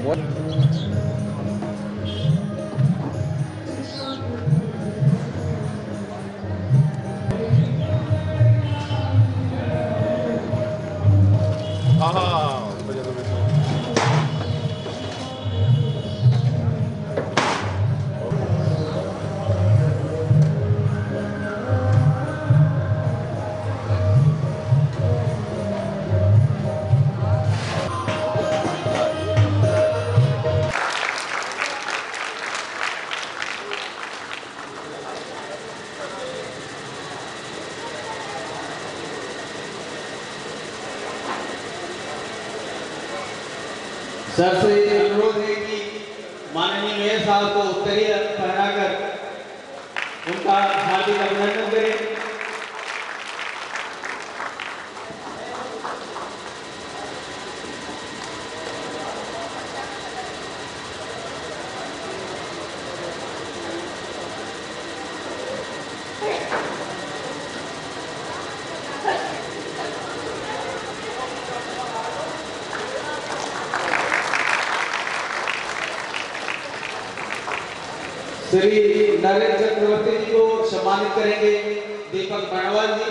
What? Aha, będzie to wyszło. Sir से अनुरोध है कि माननीय मेयर साहब को उत्तरीय पहनाकर उनका हार्दिक अभिनंदन करें। श्री नरेंद्र चक्रवर्ती जी को सम्मानित करेंगे दीपक बर्णवाल जी।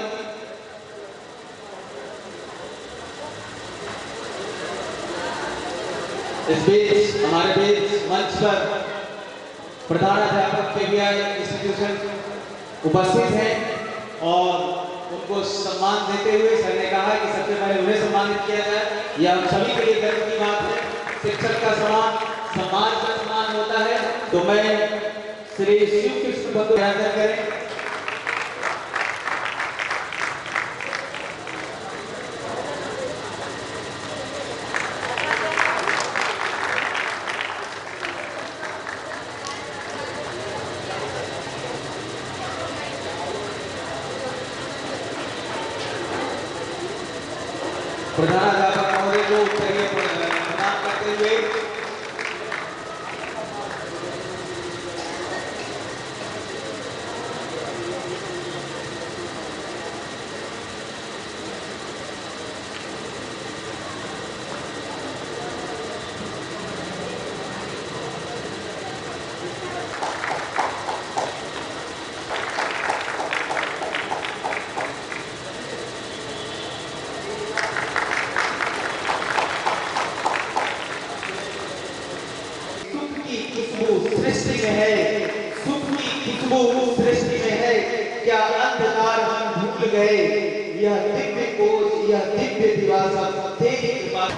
इस बीच हमारे बीच मंच पर प्रधानाध्यापक केवीआई इंस्टीट्यूशन उपस्थित हैं और उनको सम्मान देते हुए सर ने कहा कि सबसे पहले उन्हें सम्मानित किया जाए। यह हम सभी के लिए गर्व की बात है। शिक्षक का सम्मान का सम्मान होता है। तो मैं श्री शिव कृष्ण बंधु यात्रा करें। प्रधानाध्यापक महोदय को उत्तरीय प्रदान करते हुए सृष्टि में है, सुख की खुशबू सृष्टि में है। क्या अंधकार हम भूल गए? यह दिव्य कोश, यह दिव्य दिवासा तेरी कृपा।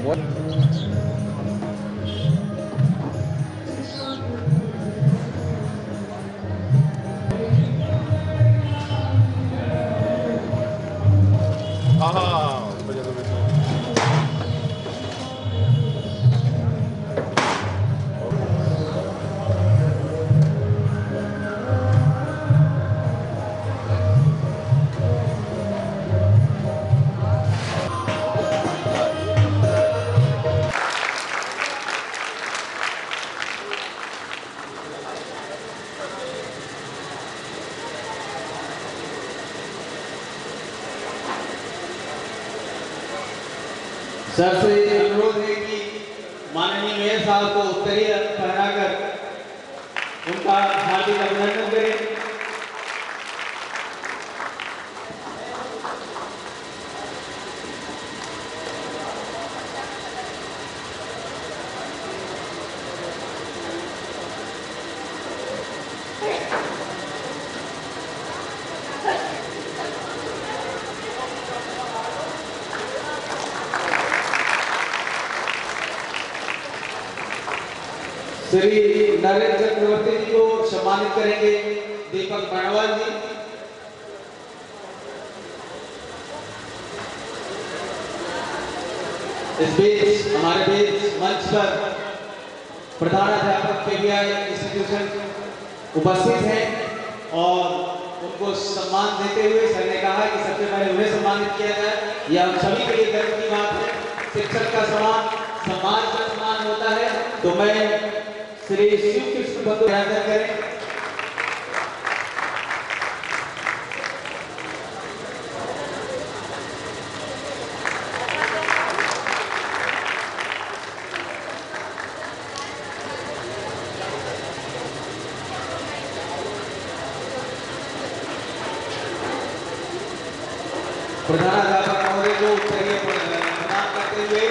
What? Aha, będzie to wyszło. Sir से अनुरोध है कि माननीय मेयर साहब को उत्तरीय पहनाकर उनका हार्दिक अभिनंदन करें। श्री नरेंद्र चक्रवर्ती जी को सम्मानित करेंगे दीपक बर्णवाल जी। इस बीच हमारे बीच मंच पर प्रधानाध्यापक केवीआई इंस्टीट्यूशन उपस्थित हैं और उनको सम्मान देते हुए सर ने कहा कि सबसे पहले उन्हें सम्मानित किया जाए। यह हम सभी के लिए गर्व की बात है। शिक्षक का सम्मान का सम्मान होता है। तो मैं श्री शिव कृष्ण बंधु यादव करें। प्रधानाध्यापक महोदय को उत्तरीय प्रदान करते हुए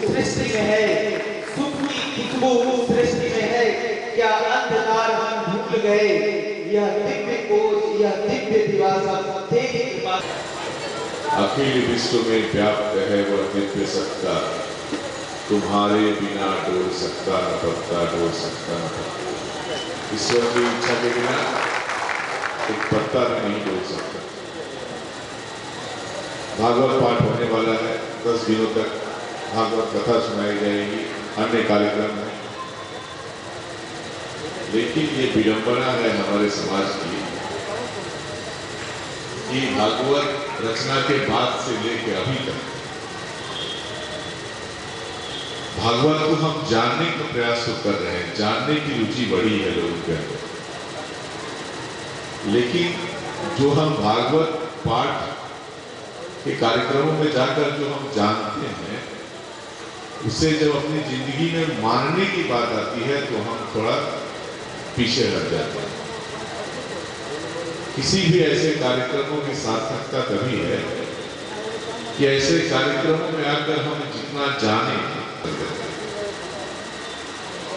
सृष्टि में है, सुख की खुशबू सृष्टि में है, क्या अंधकार हम भूल गए, यह दिव्य कोश, यह दिव्य दिवासा तेरी कृपा। अखिल विश्व में व्याप्त है वह दिव्य सत्ता, तुम्हारे बिना डोल सकता न पत्ता, डोल सकता न पत्ता। ईश्वर की इच्छा के बिना एक पत्ता भी नहीं डोल सकता। भागवत पाठ होने वाला है। 10 दिनों तक भागवत कथा सुनाई जाएगी, अन्य कार्यक्रम है। लेकिन ये विडंबना है हमारे समाज की कि भागवत रचना के बाद से लेकर अभी तक भागवत को हम जानने का प्रयास तो कर रहे हैं, जानने की रुचि बढ़ी है लोगों के अंदर, लेकिन जो हम भागवत पाठ के कार्यक्रमों में जाकर जो हम जानते हैं, उससे जब अपनी जिंदगी में मानने की बात आती है तो हम थोड़ा पीछे हट जाते हैं। किसी भी ऐसे कार्यक्रमों की सार्थकता तभी है कि ऐसे कार्यक्रमों में आकर हम जितना जाने,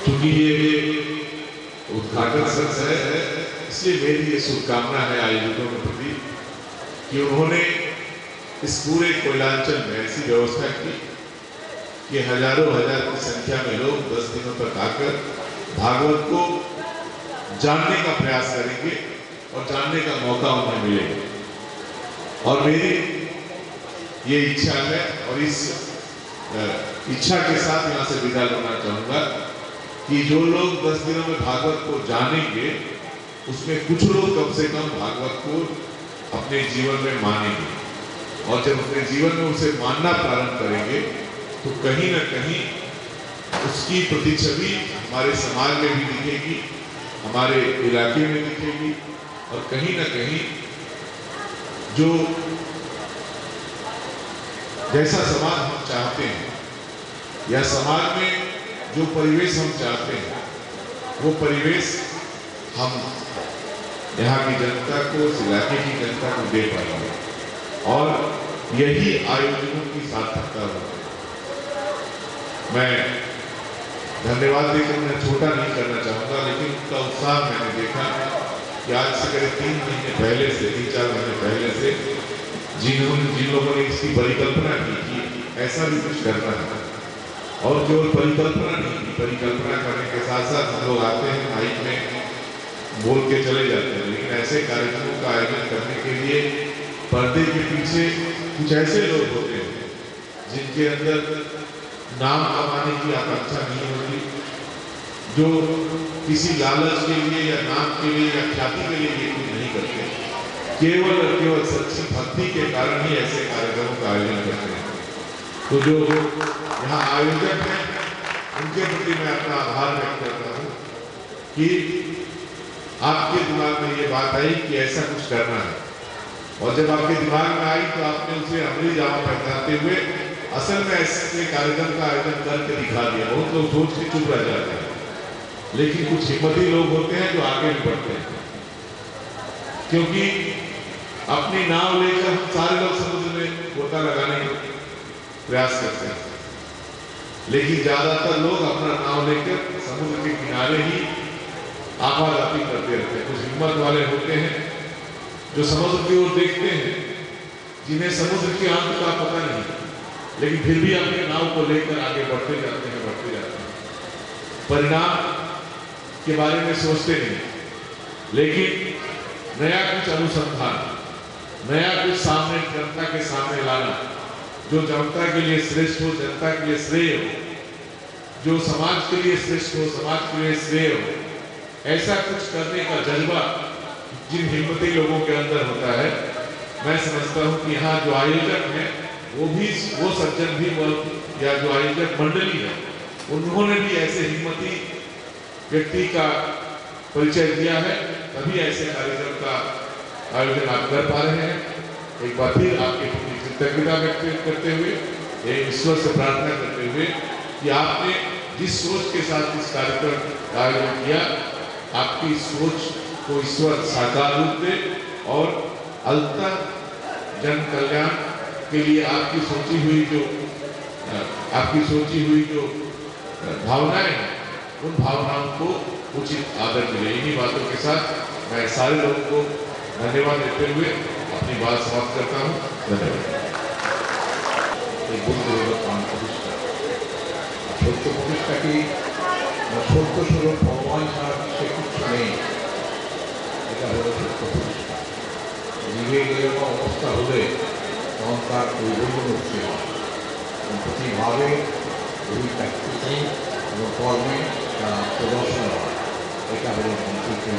क्योंकि ये उद्घाटन सत्र है, इसलिए मेरी ये शुभकामना है आयोजकों के प्रति कि उन्होंने इस पूरे कोयलांचल में ऐसी व्यवस्था की कि हजारों हजार की संख्या में लोग 10 दिनों तक आकर भागवत को जानने का प्रयास करेंगे और जानने का मौका उन्हें मिलेगा। और मेरी ये इच्छा है और इस इच्छा के साथ यहाँ से विदा लेना चाहूँगा कि जो लोग 10 दिनों में भागवत को जानेंगे, उसमें कुछ लोग कम से कम भागवत को अपने जीवन में मानेंगे, और जब अपने जीवन में उसे मानना प्रारंभ करेंगे तो कहीं ना कहीं उसकी प्रतिछवि हमारे समाज में भी दिखेगी, हमारे इलाके में दिखेगी, और कहीं ना कहीं जो जैसा समाज हम चाहते हैं या समाज में जो परिवेश हम चाहते हैं, वो परिवेश हम यहाँ की जनता को, इस इलाके की जनता को दे पाएंगे, और यही आयोजनों की सार्थकता होगी। मैं धन्यवाद देकर उन्हें छोटा नहीं करना चाहूँगा, लेकिन उनका उत्साह मैंने देखा कि आज से करीब 3 महीने पहले से, 3-4 महीने पहले से जिन लोगों ने इसकी परिकल्पना की कि ऐसा भी कुछ करना है, और केवल परिकल्पना नहीं की, परिकल्पना करने के साथ साथ हम लोग आते हैं, माइक में बोल के चले जाते हैं, लेकिन ऐसे कार्यक्रमों का आयोजन करने के लिए पर्दे के पीछे कुछ ऐसे लोग होते हैं जिनके अंदर नाम कमाने की आकांक्षा नहीं होती, जो किसी लालच के लिए या नाम के लिए या ख्याति के लिए ये कुछ नहीं करते, केवल और केवल सच्ची भक्ति के कारण ही ऐसे कार्यक्रमों का आयोजन करते हैं। तो जो यहाँ आयोजक हैं, उनके प्रति मैं अपना आभार व्यक्त करता हूँ कि आपके दिमाग में ये बात आई कि ऐसा कुछ करना है, और जब आपके दिमाग में आई तो आपने उसे अमली जामा पहनाते हुए असल में ऐसे कार्यक्रम का आयोजन करके दिखा दिया। बहुत लोग सोच के चुप रह जाते हैं, लेकिन कुछ हिम्मती लोग होते हैं जो आगे भी बढ़ते हैं, क्योंकि अपनी नाव लेकर हम सारे लोग समुद्र में गोता लगाने का प्रयास करते हैं, लेकिन ज्यादातर लोग अपना नाव लेकर समुद्र के किनारे ही आपाधापी करते रहते हैं। कुछ हिम्मत वाले होते हैं जो समुद्र की ओर देखते हैं, जिन्हें समुद्र के अंत का पता नहीं, लेकिन फिर भी अपने नाव को लेकर आगे बढ़ते जाते हैं, बढ़ते जाते हैं। परिणाम के बारे में सोचते नहीं, लेकिन नया कुछ अनुसंधान, नया कुछ सामने जनता के सामने लाना, जो जनता के लिए श्रेष्ठ हो, जनता के लिए श्रेय हो, जो समाज के लिए श्रेष्ठ हो, समाज के लिए श्रेय हो, ऐसा कुछ करने का जज्बा जिन हिम्मती लोगों के अंदर होता है, मैं समझता हूं कि यहाँ जो आयोजक हैं वो सज्जन भी, या जो आयोजक मंडली है, उन्होंने भी ऐसे हिम्मती व्यक्ति का परिचय दिया है, तभी ऐसे कार्यक्रम का आयोजन आप कर पा रहे हैं। एक बार फिर आपके प्रति कृतज्ञता व्यक्त करते हुए, एक ईश्वर से प्रार्थना करते हुए कि आपने जिस सोच के साथ इस कार्यक्रम का आयोजन किया, आपकी सोच को ईश्वर साकार रूप दे और अंततः जन कल्याण के लिए आपकी सोची हुई जो भावनाएं हैं, उन भावनाओं को उचित आदर मिले। इन्हीं बातों के साथ मैं सारे लोगों को धन्यवाद देते हुए अपनी बात समाप्त करता हूँ। धन्यवाद। সত্য প্রতিষ্ঠা কি সত্য স্বরূপ ভগবান ছাড়া সে কিছু নেই, এটা হলো সত্য প্রতিষ্ঠা। নিভে এরকম অবস্থা হলে তখন তার পরিবর্তন হয়, প্রতিভাবে ওই প্র্যাকটিসে এবং কর্মে প্রদর্শন হয়। এটা হলো সংস্কৃতি,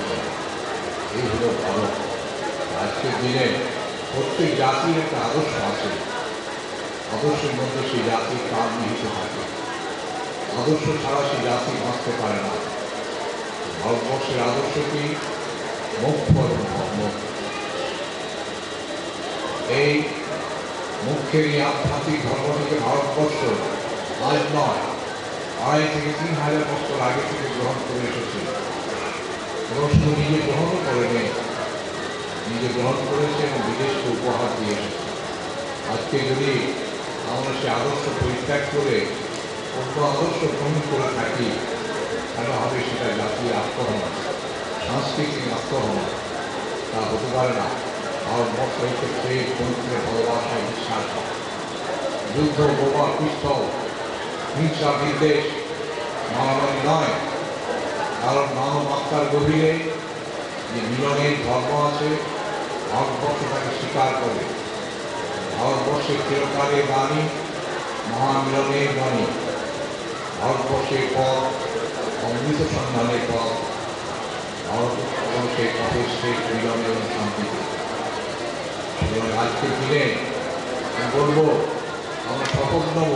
এই হলো ভারত। আজকের দিনে প্রত্যেক জাতির একটা আদর্শ আছে, আদর্শের মধ্যে সেই জাতির প্রাণ নিহিত থাকে। আদর্শ ছাড়া সেই জাতি বাঁচতে পারে না। ভারতবর্ষের আদর্শটি মুখ্য এবং ধর্ম। এই মুখ্যের এই আধ্যাত্মিক ধর্মটিকে ভারতবর্ষ আজ নয়, 2,500 থেকে 3,000 বছর আগে থেকে গ্রহণ করে এসেছে এবং শুধু নিজে গ্রহণও করেনি, নিজে গ্রহণ করেছে এবং বিদেশকে উপহার দিয়ে এসেছে। আজকে যদি আমরা সে আদর্শ পরিত্যাগ করে অন্য আদর্শ গ্রহণ করে থাকি, তাহলে হবে সেটা জাতীয় আত্মহনন, সাংস্কৃতিক আত্মহনন। তা হতে পারে না। ভারতবর্ষ হচ্ছে প্রেম, পবিত্র ভালোবাসায় বিশ্বাস। যুদ্ধ, বোমা, পিস্তল, হিংসা, বিদ্বেষ মারামারি নয়। কারণ মানবাত্মার গভীরে যে মিলনের ধর্ম আছে, ভারতবর্ষ তাকে স্বীকার করে। ভারতবর্ষের চিরকালের বাণী মহামিলনের বাণী। ভারতবর্ষের পথ অমৃত সন্ধানের পথ। ভারতবর্ষের পথের শেষ মিলনের এবং শান্তিতে। এবং আজকের দিনে আমি বলবো, আমরা শপথ নেব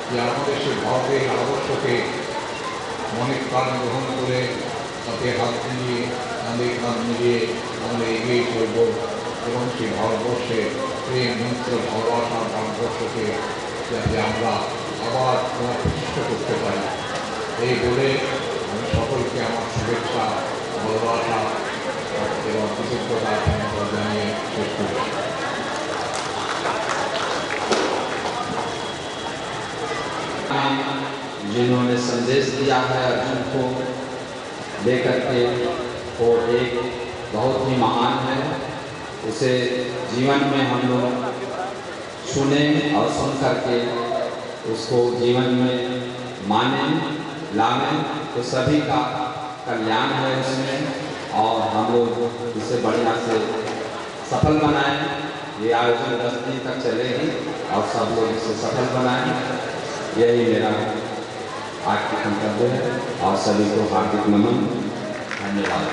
যে আমাদের সেই ভারতের আদর্শকে মনে প্রাণ গ্রহণ করে তাতে হাত মিলিয়ে, কাঁধে কাঁধ মিলিয়ে আমরা এগিয়ে চলব এবং সেই ভারতবর্ষের প্রেম, মিত্র, ভালোবাসার ভারতবর্ষকে যাতে আমরা আবার প্রতিষ্ঠা করতে পারি। এই বলে আমি সকলকে আমার শুভেচ্ছা, ভালোবাসা এবং কৃতজ্ঞতা জানিয়ে শেষ করছি। जिन्होंने संदेश दिया है अर्जुन को लेकर के, वो एक बहुत ही महान है। उसे जीवन में हम लोग सुने और सुन करके उसको जीवन में माने, लाने, तो सभी का कल्याण है उसमें, और हम लोग इसे बढ़िया से सफल बनाएं। ये आयोजन 10 दिन तक चलेगी और सब लोग इसे सफल बनाएं। यही मेरा आज की कर्तव्य है और सभी को हार्दिक नमन, धन्यवाद।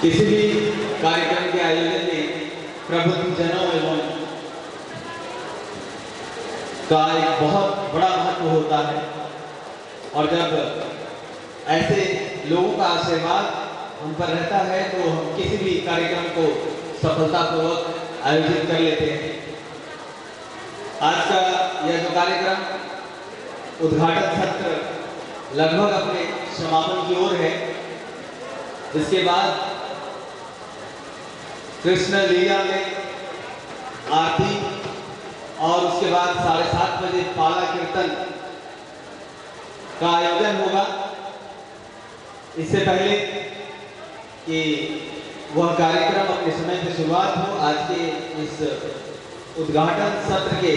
किसी भी कार्यक्रम के आयोजन में प्रबुद्धजनों एवं का एक बहुत बड़ा महत्व होता है, और जब ऐसे लोगों का आशीर्वाद हम पर रहता है तो हम किसी भी कार्यक्रम को सफलतापूर्वक आयोजित कर लेते हैं। आज का यह जो कार्यक्रम उद्घाटन सत्र लगभग अपने समापन की ओर है। इसके बाद कृष्ण लीला में आरती और उसके बाद 7:30 बजे पाला कीर्तन का आयोजन होगा। इससे पहले कि वह कार्यक्रम अपने समय पर शुरुआत हो, आज के इस उद्घाटन सत्र के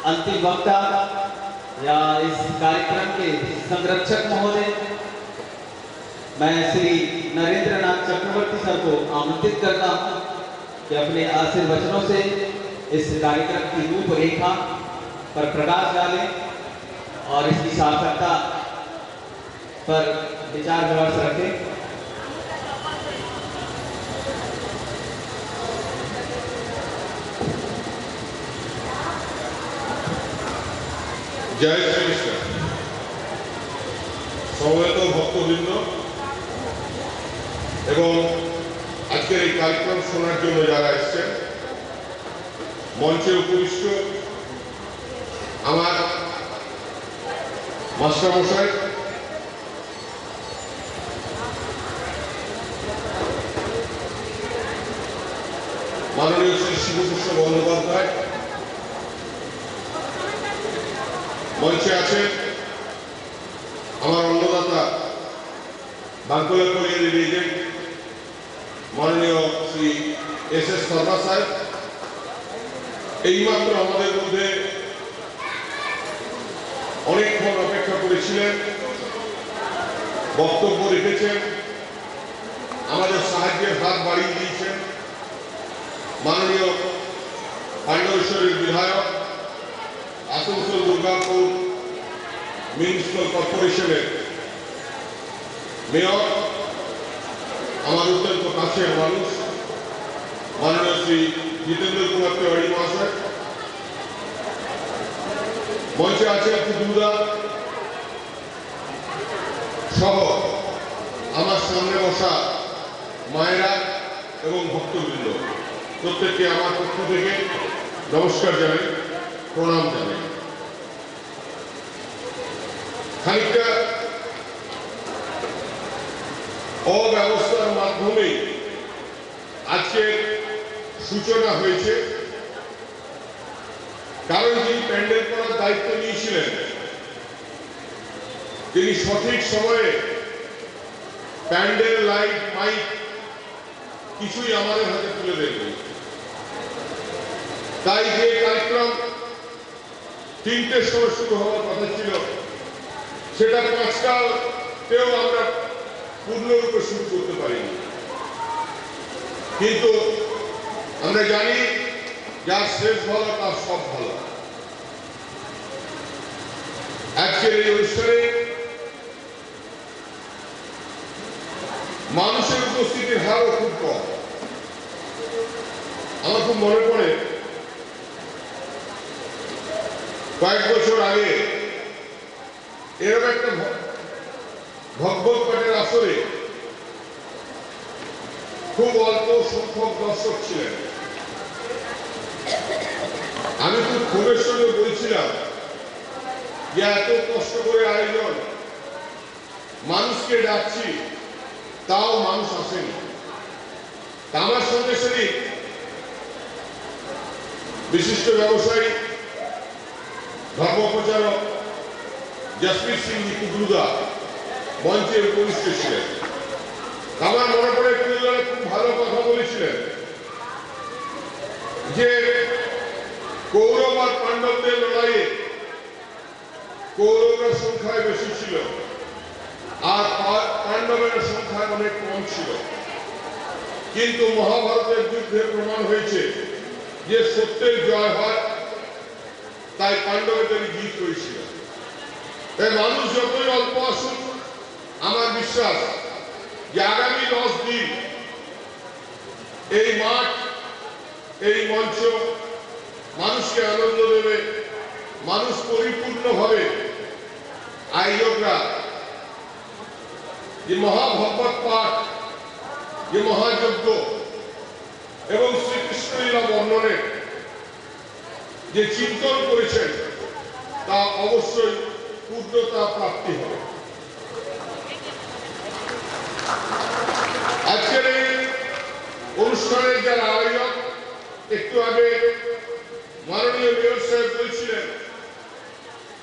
अंतिम वक्ता या इस कार्यक्रम के संरक्षक महोदय मैं श्री नरेंद्र नाथ चक्रवर्ती सर को आमंत्रित करता हूं कि अपने आशीर्वचनों से इस कार्यक्रम की रूपरेखा पर प्रकाश डालें और इसकी सार्थकता पर विचार विमर्श रखें। जय श्री कृष्ण। समवेत भक्तबृंद এবং আজকের এই কার্যক্রম শোনার জন্য যারা এসেছেন, মঞ্চে উপবিষ্ট আমার মাস্টারমশাই, মাননীয় শ্রী শিবকৃষ্ণ বন্দ্যোপাধ্যায়, মঞ্চে আছেন আমার অন্নদাতা বাঙ্কুলা কোরিয়ারের এজেন্ট মাননীয় শ্রী এস.এস. শর্মা সাহেব। এইমাত্র আমাদের মধ্যে অনেকক্ষণ অপেক্ষা করেছিলেন, বক্তব্য রেখেছেন, আমাদের সাহায্যের হাত বাড়িয়ে দিয়েছেন মাননীয় পাণ্ডবেশ্বরের বিধায়ক, আসানসোল দুর্গাপুর মিউনিসিপাল কর্পোরেশনের মেয়র, আমার অত্যন্ত কাছের মানুষ মাননীয় শ্রী জিতেন্দ্র কুমার তিওয়ারি মহাশয়। মঞ্চে আছেন কুদুদা সহ আমার সামনে বসা মায়েরা এবং ভক্তবৃন্দ, প্রত্যেককে আমার পক্ষ থেকে নমস্কার জানাই, প্রণাম জানাই। খানিকটা অব্যবস্থার মাধ্যমে আজকের সূচনা হয়েছে, কারণ যিনি প্যান্ডেল করার দায়িত্ব নিয়েছিলেন তিনি সঠিক সময়ে প্যান্ডেল, লাইট, মাইক কিছুই আমাদের হাতে তুলে দেননি। তাই যে কার্যক্রম 3টের সময় শুরু হওয়ার কথা ছিল সেটা 5টাতেও আমরা পূর্ণরূপে শুরু করতে পারিনি। কিন্তু আমরা জানি যার শেষ ভালো তার সব ভালো। আজকের এই অনুষ্ঠানে মানুষের উপস্থিতির হারও খুব কম। আমার খুব মনে পড়ে কয়েক বছর আগে এরকম একটা ভগবত পাঠের আসরে খুব অল্প সংখ্যক দর্শক ছিলেন। আমি খুব ক্ষোভের সঙ্গে বলছিলাম যে এত কষ্ট করে আয়োজন, মানুষকে ডাকছি, তাও মানুষ আসেনি। আমার সঙ্গে সঙ্গে বিশিষ্ট ব্যবসায়ী, ধর্ম প্রচারক জসবীর সিং কুদুদা মঞ্চে উপস্থিত ছিলেন। আমার মনে পড়ে কুদুদা খুব ভালো কথা বলেছিলেন যে কৌরব আর পাণ্ডবদের লড়াইয়ে কৌরবের সংখ্যায় বেশি ছিল আর পাণ্ডবের সংখ্যায় অনেক কম ছিল, কিন্তু মহাভারতের যুদ্ধে প্রমাণ হয়েছে যে সত্যের জয় হয়, তাই পাণ্ডবদের জিত হয়েছিল। তাই মানুষ যতই অল্প আসুন, আমার বিশ্বাস যে আগামী 10 দিন এই মাঠ, এই মঞ্চ মানুষকে আনন্দ দেবে। মানুষ পরিপূর্ণভাবে আয়োজকরা যে মহাভাগবত পাঠ, যে মহাযজ্ঞ এবং শ্রীকৃষ্ণ লীলা বর্ণনের যে চিন্তন করেছেন তা অবশ্যই পূর্ণতা প্রাপ্তি হবে। আজকের এই অনুষ্ঠানের যারা আয়োজক, একটু আগে মাননীয় মেয়র সাহেব বলছিলেন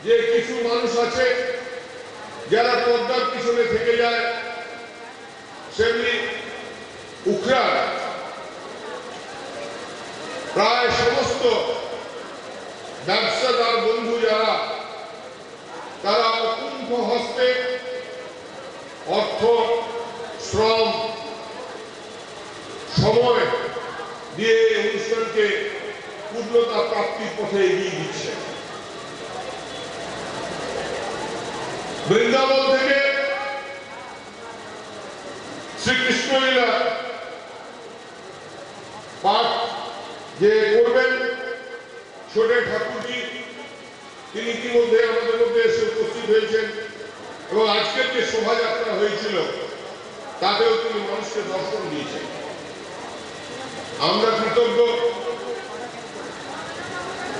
যে কিছু মানুষ আছে যারা পর্দার পিছনে থেকে যায়, সেমনি উখড়ার প্রায় সমস্ত ব্যবসাদার বন্ধু যারা, তারা অকুণ্ঠ হস্তে অর্থ, শ্রম, সময় দিয়ে এই অনুষ্ঠানকে পূর্ণতা প্রাপ্তির পথে এগিয়ে দিচ্ছে। বৃন্দাবন থেকে শ্রীকৃষ্ণ লীলা পাঠ যে করবেন ছোটে ঠাকুরজি, তিনি ইতিমধ্যে আমাদের মধ্যে এসে উপস্থিত হয়েছেন এবং আজকের যে শোভাযাত্রা হয়েছিল তাতেও তিনি মানুষকে দর্শন দিয়েছেন। আমরা কৃতজ্ঞ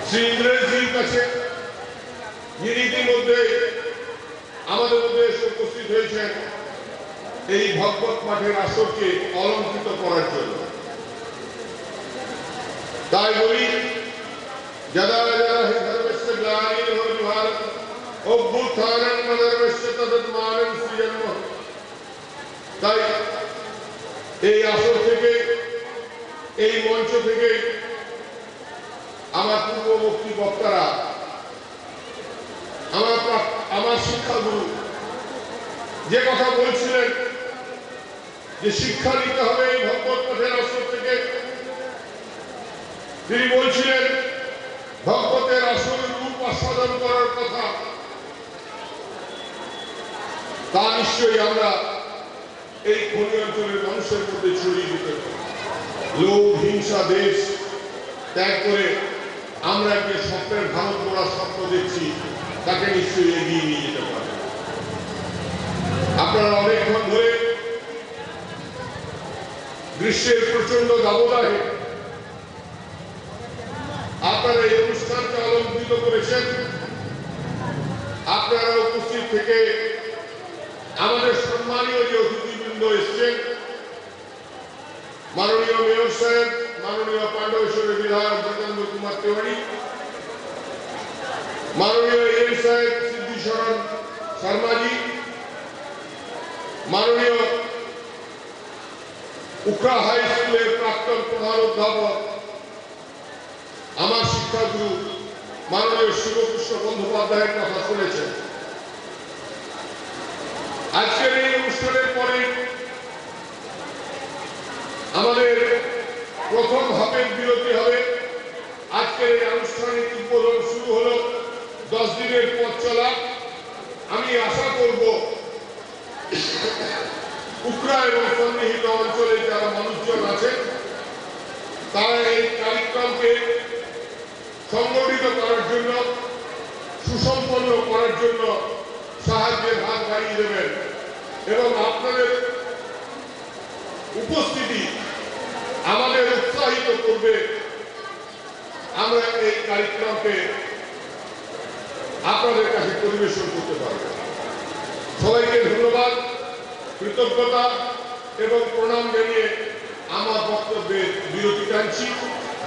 শ্রী ইন্দ্রেশজির কাছে, যিনি ইতিমধ্যে আমাদের মধ্যে এসে উপস্থিত হয়েছেন এই ভগবত পাঠের আসরকে অলঙ্কৃত করার জন্য। তাই বলি, যদা যদা হি ধর্মস্য গ্লানির্ভবতি ভারত অভ্যুত্থানং অধর্মস্য তদাত্মানং সৃজন্মঃ। তাই এই আসর থেকে, এই মঞ্চ থেকে আমার পূর্ববর্তী বক্তারা, আমার শিক্ষাগুরু যে কথা বলছিলেন যে শিক্ষা নিতে হবে এই ভগবত পাঠের আসর থেকে, তিনি বলছিলেন ভগবতের আসল রূপ আস্বাদন করার কথা। তা নিশ্চয়ই আমরা এই খনি অঞ্চলের মানুষের মধ্যে ছড়িয়ে দিতে পারি। লোভ, হিংসা, দেশ ত্যাগ করে আমরা যে স্বপ্নের ভারত গড়ার স্বপ্ন দেখছি তাকে নিশ্চয়ই এগিয়ে নিয়ে যেতে পারে। আপনারা অনেকক্ষণ ধরে গ্রীষ্মের প্রচন্ড দাবদাহে আপনারা এই অনুষ্ঠানকে অলঙ্কৃত করেছেন। আপনারা উপস্থিত থেকে আমাদের সম্মানীয় যে অতিথিবৃন্দ এসছেন, মাননীয় মেয়র সাহেব, মাননীয় পাণ্ডবেশ্বরের বিধায়ক জিতেন্দ্র কুমার তেওয়ারি, মাননীয় এম সাহেব সিদ্ধিশরণ শর্মাজি, মাননীয় উখড়া হাই স্কুলের প্রাক্তন প্রধান অধ্যাপক, আমার শিক্ষাগুরু মাননীয় শিবকৃষ্ণ বন্দ্যোপাধ্যায়ের কথা শুনেছেন। আজকের এই অনুষ্ঠানের পরে আমাদের প্রথম ধাপের বিরতি হবে। আজকের এই আনুষ্ঠানিক উদ্বোধন শুরু হলো, 10 দিনের পথ চলা। আমি আশা করব উখড়া এবং সন্নিহিত অঞ্চলে যারা মানুষজন আছেন তারা এই কার্যক্রমকে সংগঠিত করার জন্য, সুসম্পন্ন করার জন্য সাহায্যের হাত বাড়িয়ে দেবেন এবং আপনাদের উপস্থিতি আমাদের উৎসাহিত করবে। আমরা এই কার্যক্রমকে আপনাদের কাছে পরিবেশন করতে পারব। সবাইকে ধন্যবাদ, কৃতজ্ঞতা এবং প্রণাম জানিয়ে আমার বক্তব্যের বিরতি টানছি।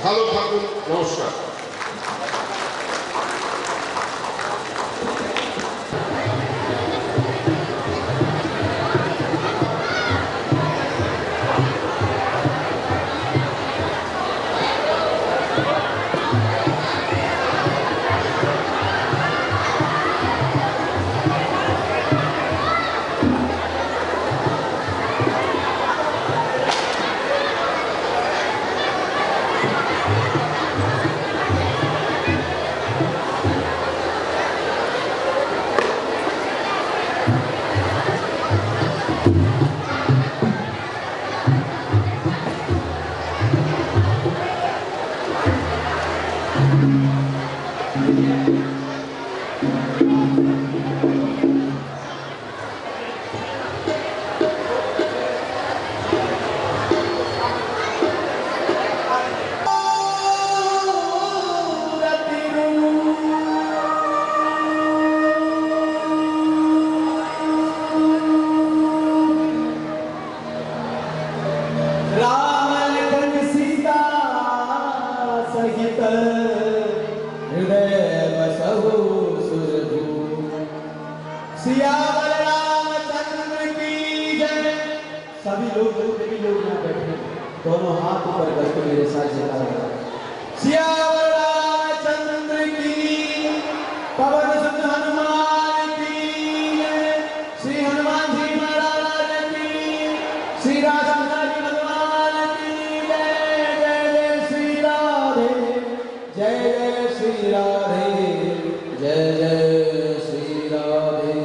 ভালো থাকুন, নমস্কার। सभी लोग जितने भी लोग यहाँ बैठे हैं, दोनों हाथ ऊपर करके मेरे साथ जयकारा। सियावर रामचंद्र की, पवन सुत हनुमान की जय। श्री हनुमान जी महाराज की, श्री रामचंद्र भगवान की जय। जय जय श्री राधे, जय जय श्री राधे, जय जय श्री राधे।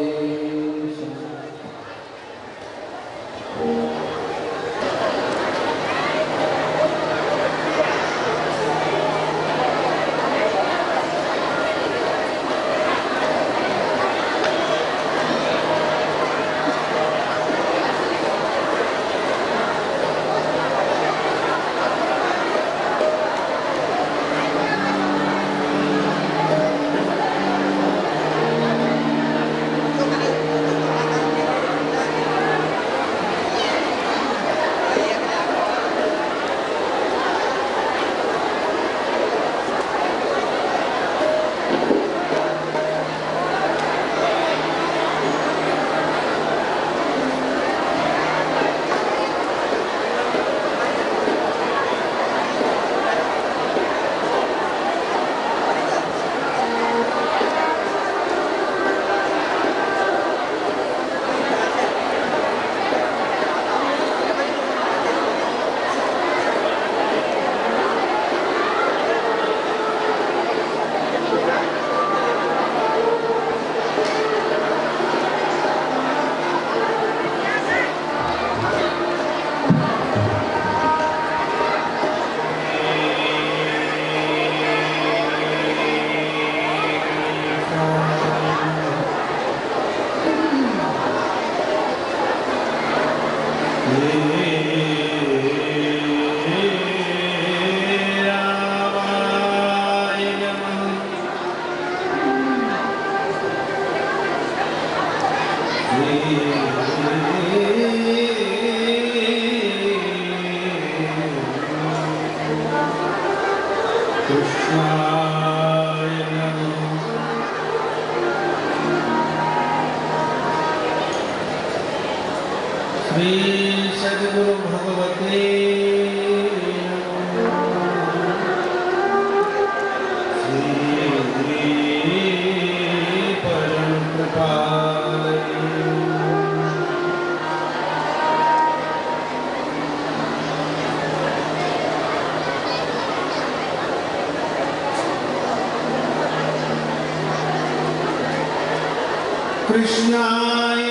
कृष्णाय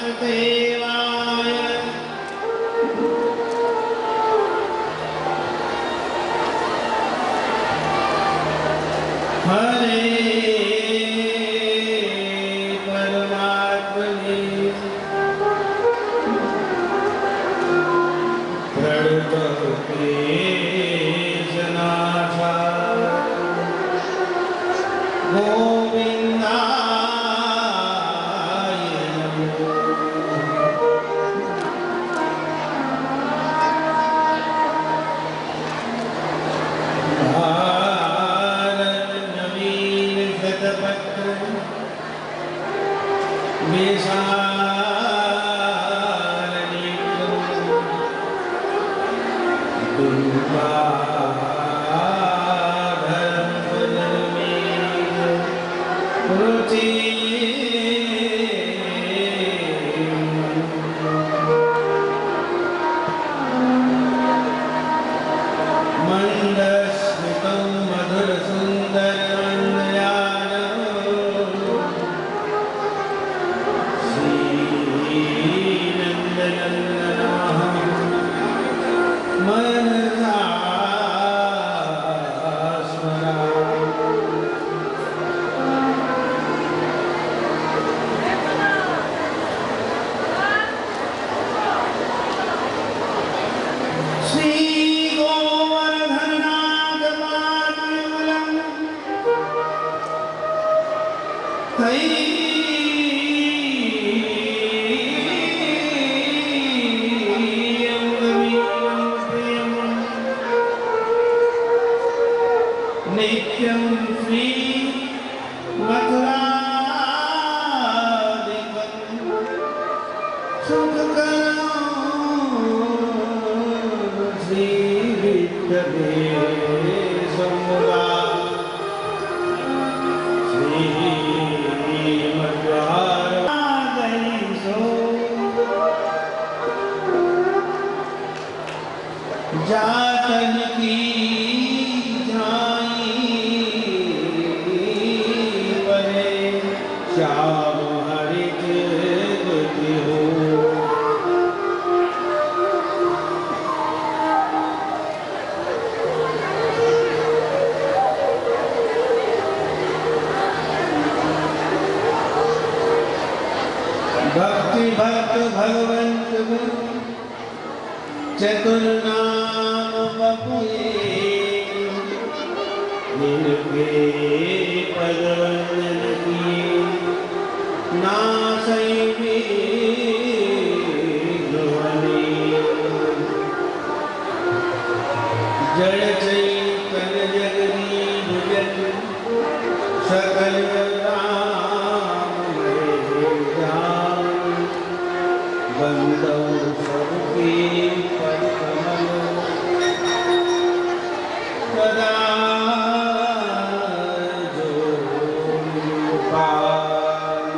वासुदेवाय हरे परमात्मने प्रणतते जनार्दन गोविंदाय नमो। भारत नवीन शतपत्र विशाल दुर्गा मंदस्मितं मधुर सुंदर नित्यं श्री मथुरा श्याम हरित गति हो। भक्ति भक्त भगवंत गुरु चतुर नाम बपुए जिनके पद वंदन किए नासै विघ्न। जड़ चैतन्य जगदीश जग सकल बंदो सबके पद कमल सदा जो पाल।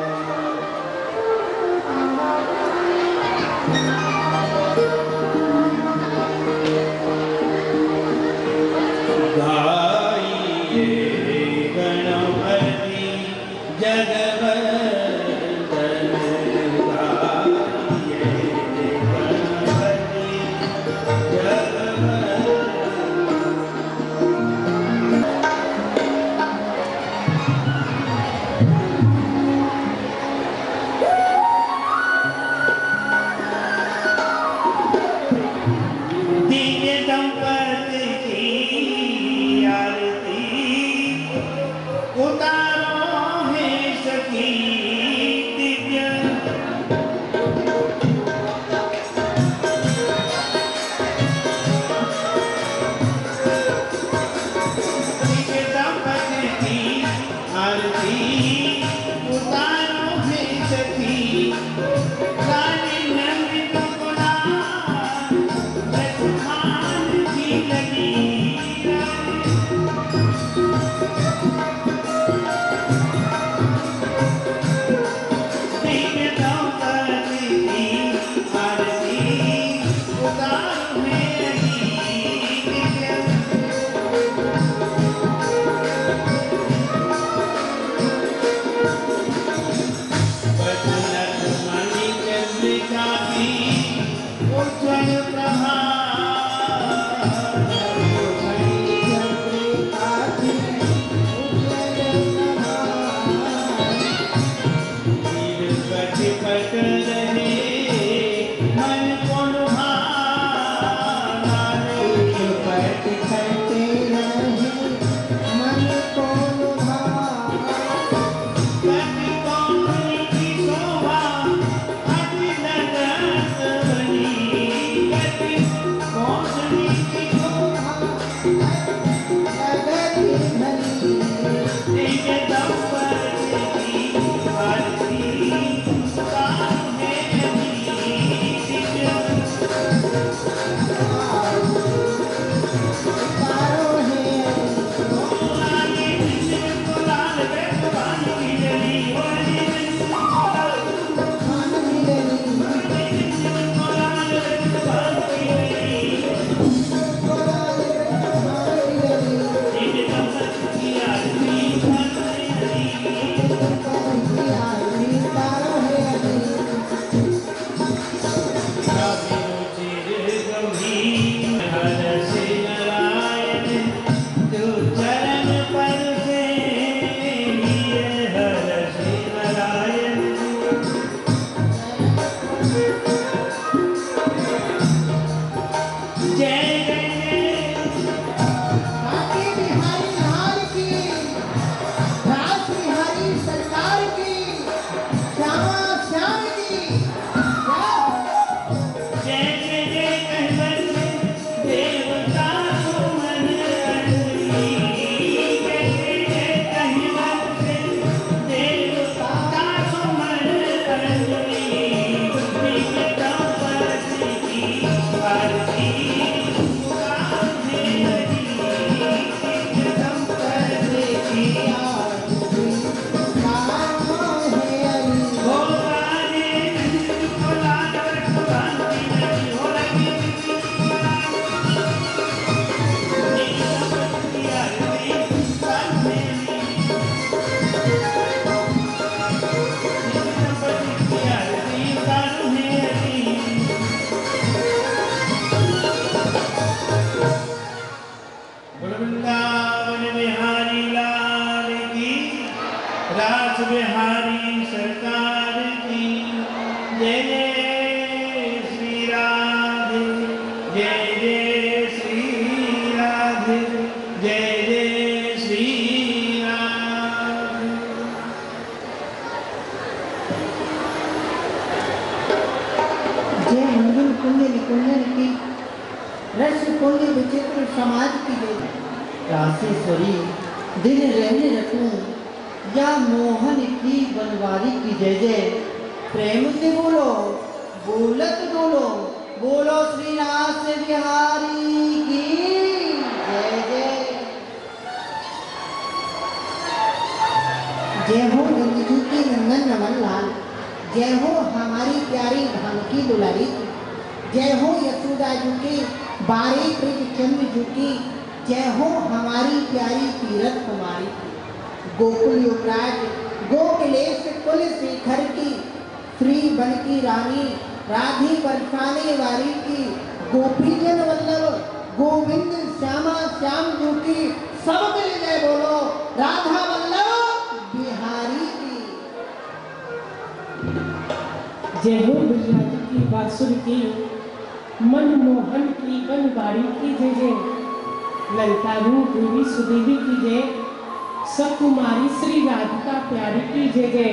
जय मंगल कुंज निकुंजन की रस कुंज विचित्र समाज की जय। राशेश्वरी दिन रहने रखूं या मोहन की बनवारी की जय जय। प्रेम से बोलो बोलत बोलो बोलो श्री रास बिहारी की जय जय। जय हो गंगजू की नंदन नमन लाल। जय हो हमारी प्यारी भानुकी दुलारी की। जय हो यशोदा जी की बारी प्रीत चंद्र जी की। जय हो हमारी प्यारी तीरथ कुमारी की। गोकुल युवराज गोकुलेश कुल शेखर की श्री बन की रानी राधी बरसाने वाली की। गोपीजन वल्लभ गोविंद श्यामा श्याम जी की। सब मिल जय बोलो राधा वल्लभ बिहारी की। जय हो बिरला की बांसुरी की मनमोहन की बनवारी की जय जय। ललतारू देवी सुदेवी की जय। सकुमारी श्री राधिका प्यारी की जय जय।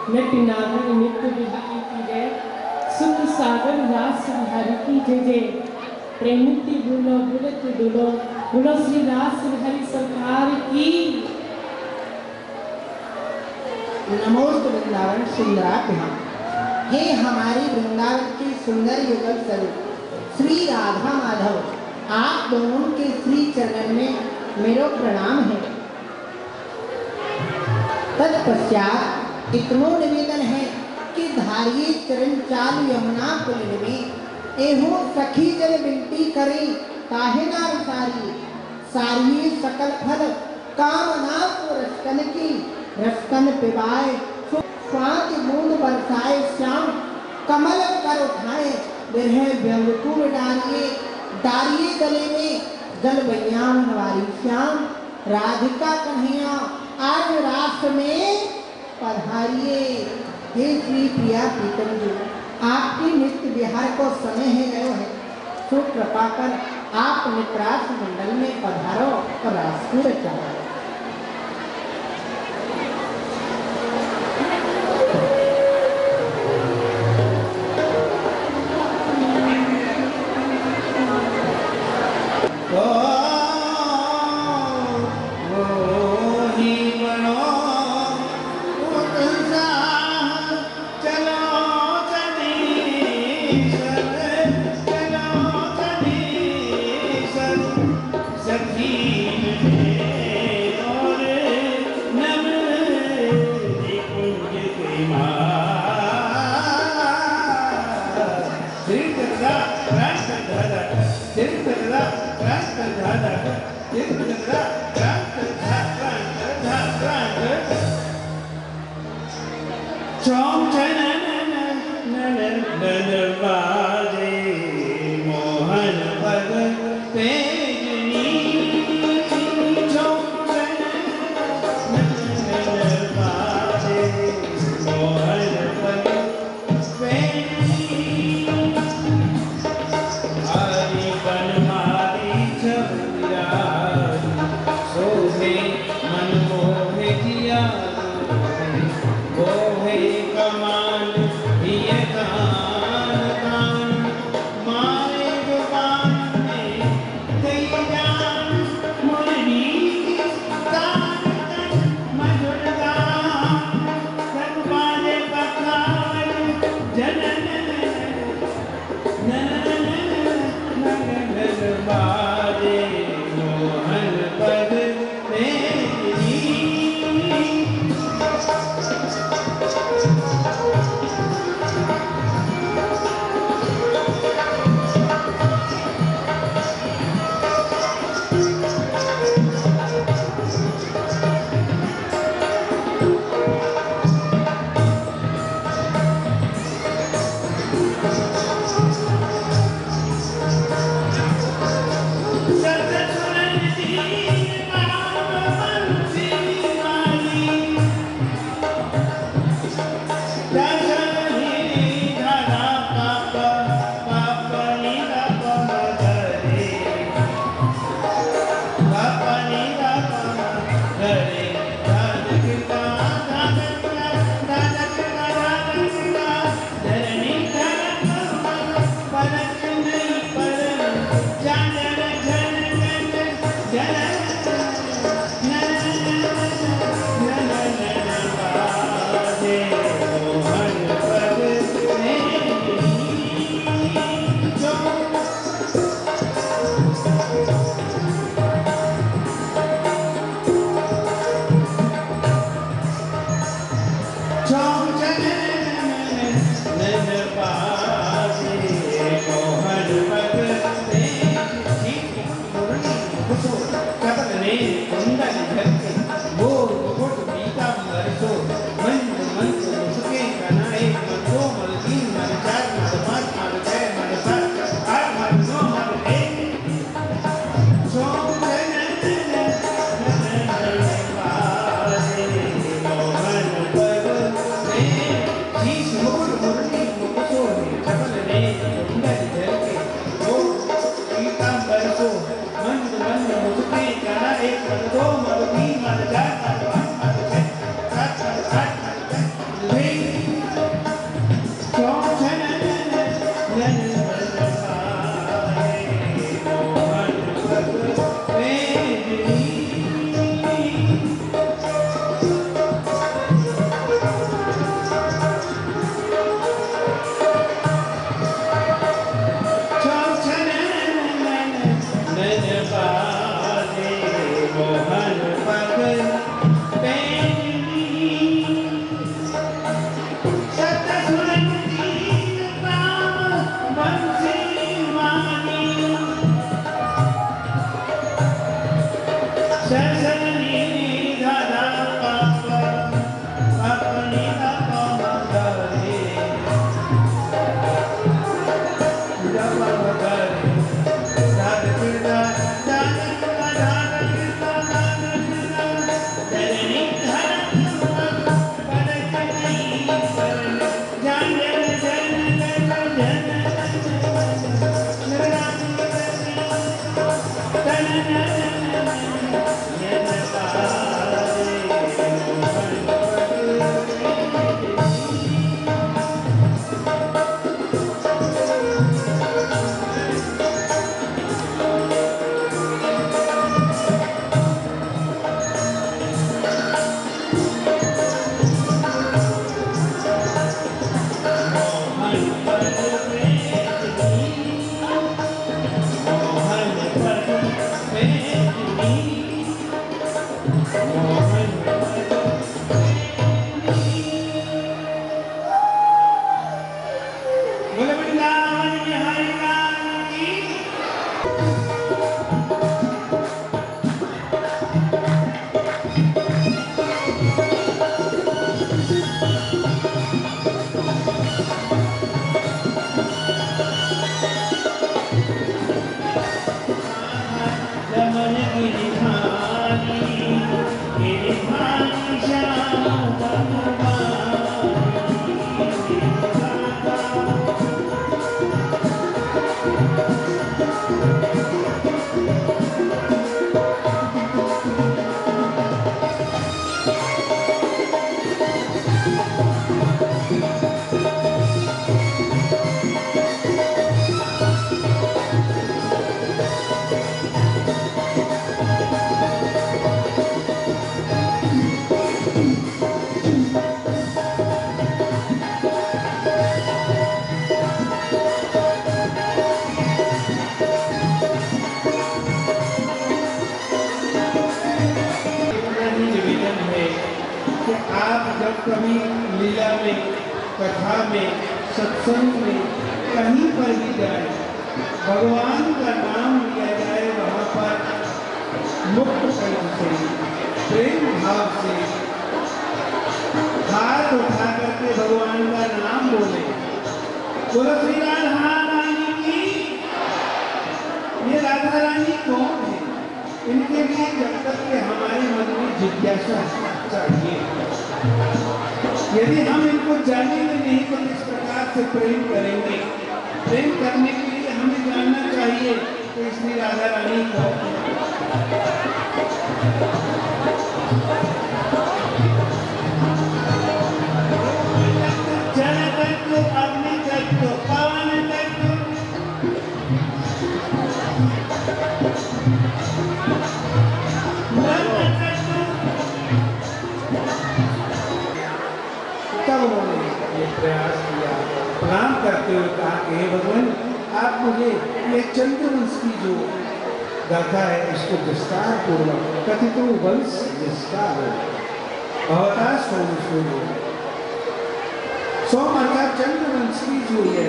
नटनागर नित्य बिहारी की जय। सुख सागर रास बिहारी की जय जय। प्रेमिति बोलो बुलत डोलो बोलो श्री रास बिहारी सरकार की। नमोस्तु वृंदावन सुंदराभ्याम। हे हमारी वृंदावन की सुंदर युगल स्वरूप श्री राधा माधव, आप दोनों के श्री चरण में मेरा प्रणाम है। तत्पश्चात इतनो निवेदन है कि धारिये चरण चाल यमुना कुलिन में एहो सखी जल बिनती करें काहे ना सारी। सारी सकल फल कामना को रसकन की रसकन पिबाए स्वाति बूंद बरसाए श्याम कमल कर उठाए। विरह व्यंगकुल डारिये गले में जल बयान वारी श्याम। राधिका कन्हैया आज रास में पधारिए। हे श्री प्रिया प्रीतम जी, आपकी नित्य विहार को समय है गयो है, तो कृपा कर आप नित्रास मंडल में पधारो और रास को रचाओ। मन मोहे जिया, मोहे कमा कभी लीला में, कथा में, सत्संग में, कहीं पर भी जाए, भगवान का नाम लिया जाए, वहाँ पर मुक्त कंठ से, प्रेम भाव से हाथ उठा करके भगवान का नाम बोले। बोलो श्री राधा रानी की। ये राधा रानी कौन है? इनके लिए जब तक के हमारे मन में जिज्ञासा चाहिए, यदि हम इनको जानेंगे नहीं तो किस प्रकार से प्रेम करेंगे। प्रेम करने के लिए हमें जानना चाहिए कि श्री राधा रानी कौन है। जल तत्व, अग्नि तत्व, पवन तत्व, तब उन्होंने ये प्रयास किया, प्रणाम करते हुए कहा कि हे भगवान, आप मुझे ये चंद्रवंश की जो गाथा है इसको विस्तार पूर्वक कथितो वंश विस्तार अवतार सोनो सोमवार का चंद्रवंशी जो है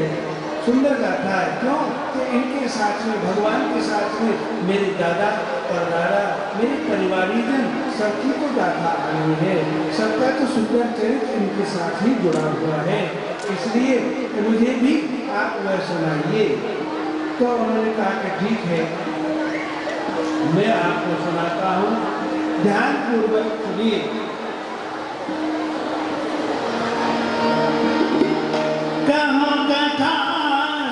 सुंदर गाथा है। क्यों कि इनके साथ में भगवान के साथ में मेरे दादा परदादा मेरे परिवारीजन सबकी तो गाथा आई है, सबका तो सुंदर चरित्र इनके साथ ही जुड़ा हुआ है, इसलिए मुझे भी आप वह सुनाइए। तो उन्होंने कहा कि ठीक है मैं आपको सुनाता हूँ, ध्यान पूर्वक सुनिए। कहाँ कथा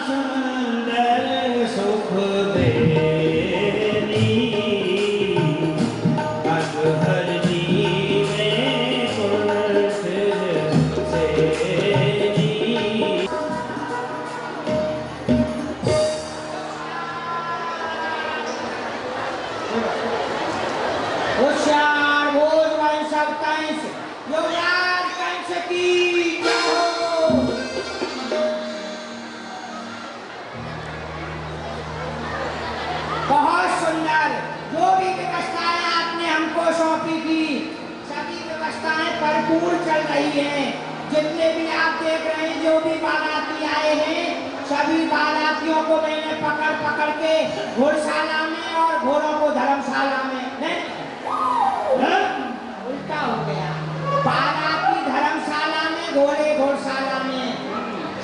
सुंदर सुख देनी अघहरनी में कुंठ सेनी। होशियार बोल वाले सब कंस युवराज कंस की जय हो। बहुत सुंदर जो भी व्यवस्थाएं आपने हमको सौंपी थी सभी व्यवस्थाएं परिपूर्ण चल रही हैं। जितने भी आप देख रहे हैं जो भी बाराती आए हैं सभी बारातियों को मैंने पकड़ पकड़ के घोड़शाला में और घोड़ों को धर्मशाला में उल्टा हो गया, बाराती धर्मशाला में घोड़े घोड़शाला में,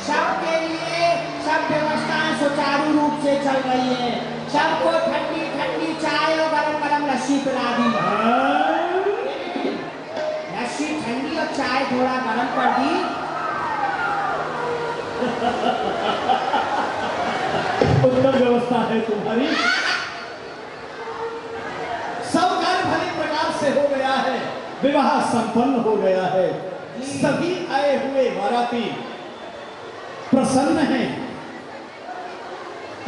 सबके लिए सब व्यवस्थाएं सुचारू रूप से चल रही है। सबको ठंडी ठंडी चाय और गरम गरम लस्सी पिला दी, लस्सी ठंडी और चाय थोड़ा गरम कर दी। उत्तम व्यवस्था है तुम्हारी, सब कार्य भली प्रकार से हो गया है, विवाह संपन्न हो गया है, सभी आए हुए बाराती प्रसन्न हैं।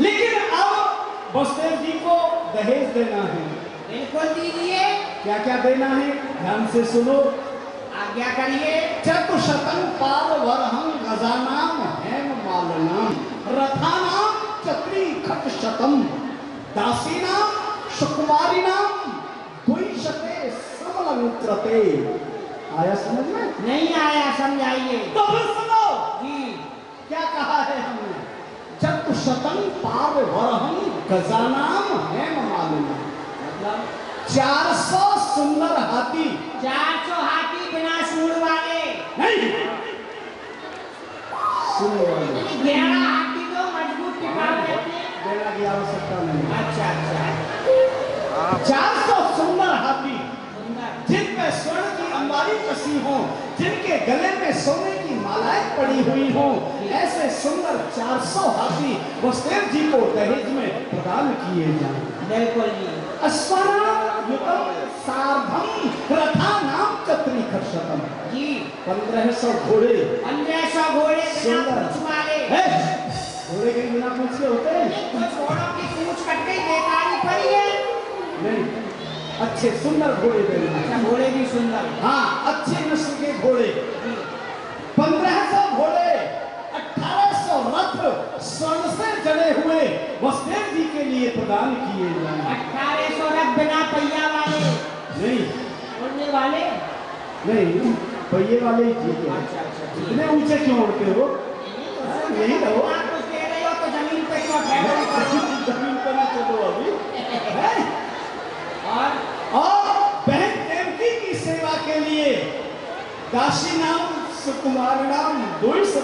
लेकिन अब बसदेव जी को दहेज देना है। बिल्कुल दीजिए। क्या क्या देना है ध्यान से सुनो, आज्ञा करिए। चतुशतं पारवरहं गजानाम हेम मालनाम रथानाम चक्री खट शतम दासीनाम सुकुमारीनाम द्विशते समलंकृते। आया समझ में? नहीं आया, समझाइए। तो फिर सुनो जी, क्या कहा है हमने, चतुशतं पारवरहं गजानाम हेम मालनाम, मतलब 400 सुंदर हाथी। 400 हाथी बिना सूंड वाले नहीं, सुनो वाले 11 हाथी तो मजबूत टिकाऊ रहते हैं। देना की आवश्यकता नहीं। अच्छा अच्छा, 400 सुंदर हाथी सुंदर। जिनमें स्वर्ण की अंबारी कसी हो, जिनके गले में सोने की मालाएं पड़ी हुई हो, ऐसे सुंदर 400 हाथी बसदेव जी को दहेज में प्रदान किए जाएं। बिल्कुल जी। अश्वनाम युतम सार्धम रथानाम चक्री खट शतम जी, 1500 घोड़े। 1500 घोड़े बिना सुंदर। पूंछ वाले। घोड़े के बिना पूछ के होते हैं? कुछ घोड़ों की पूंछ कट गई, बेकारी पड़ी है। नहीं, अच्छे सुंदर घोड़े देना है। अच्छा, घोड़े भी सुंदर। हाँ, अच्छे नस्ल के घोड़े। 1500 घोड़े, 1800 रथ स्वर्ण से जड़े हुए बसदेव जी के लिए प्रदान किए जाएं। 1800 रथ बिना पहिया वाले, नहीं उड़ने वाले। नहीं, पहिए वाले ही ठीक है। अच्छा अच्छा, ठीक। इतने ऊंचे क्यों उड़ते हो? यही रहो। आप कुछ दे रहे हो तो जमीन पे क्यों ठहरे हो? जमीन पर ही चलो अभी। और बहन देवकी की सेवा के लिए दासी नाम सुकुमार नाम 200